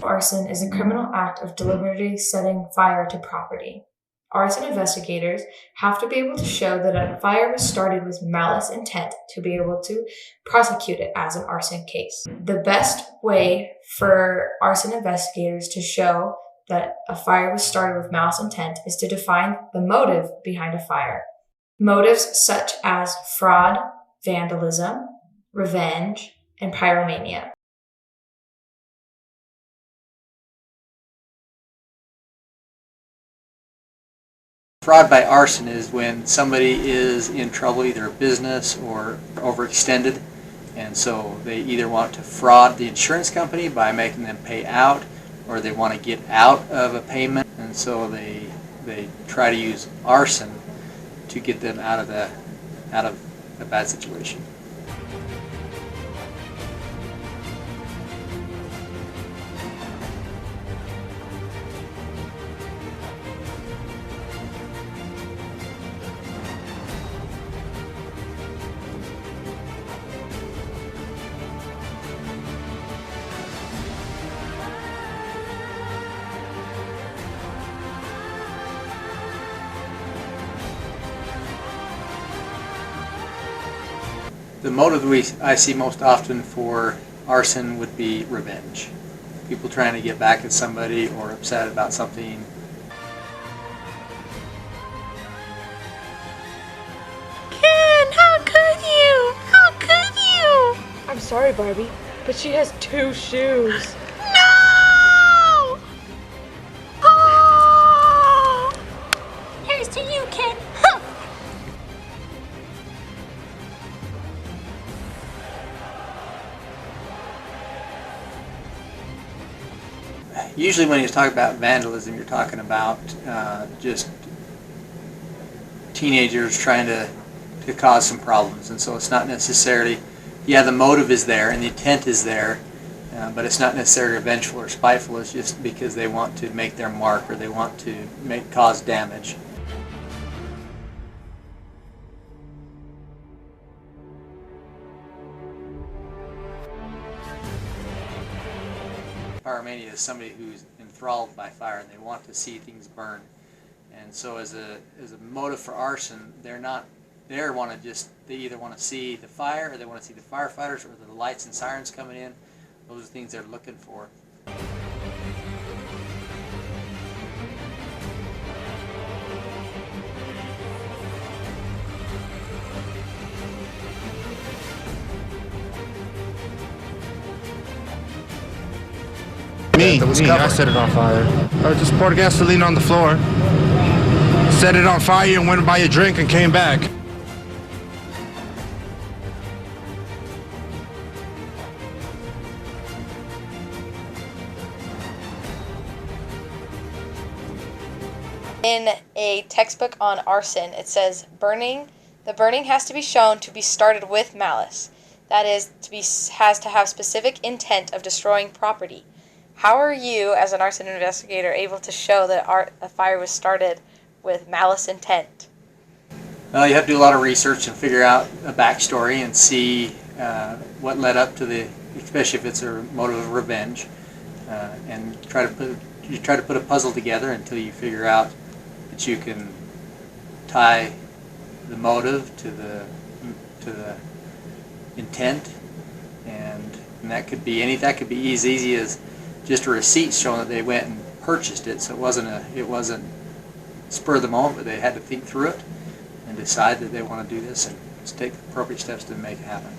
arson is a criminal act of deliberately setting fire to property. Arson investigators have to be able to show that a fire was started with malice intent to be able to prosecute it as an arson case. The best way for arson investigators to show that a fire was started with malice intent is to define the motive behind a fire. Motives such as fraud, vandalism, revenge, and pyromania. Fraud by arson is when somebody is in trouble, either a business or overextended, and so they either want to fraud the insurance company by making them pay out, or they want to get out of a payment, and so they try to use arson to get them out of a bad situation. The motive I see most often for arson would be revenge. People trying to get back at somebody or upset about something. Ken, how could you? How could you? I'm sorry, Barbie, but she has 2 shoes. No! Oh! Here's to you, Ken. Huh. Usually when you talk about vandalism, you're talking about just teenagers trying to cause some problems. And so it's not necessarily, yeah, the motive is there and the intent is there, but it's not necessarily vengeful or spiteful. It's just because they want to make their mark or they want to cause damage. Pyromania is somebody who's enthralled by fire and they want to see things burn. And so as a motive for arson, they either want to see the fire, or they want to see the firefighters, or the lights and sirens coming in. Those are things they're looking for. Me, I set it on fire. I just poured gasoline on the floor, set it on fire, and went to buy a drink and came back. In a textbook on arson, it says the burning has to be shown to be started with malice. That is, has to have specific intent of destroying property. How are you, as an arson investigator, able to show that a fire was started with malice intent? Well, you have to do a lot of research and figure out a backstory and see what led up to especially if it's a motive of revenge, and try to put a puzzle together until you figure out that you can tie the motive to the intent, and that could be as easy as just a receipt showing that they went and purchased it. So it wasn't spur of the moment, but they had to think through it and decide that they want to do this and take the appropriate steps to make it happen.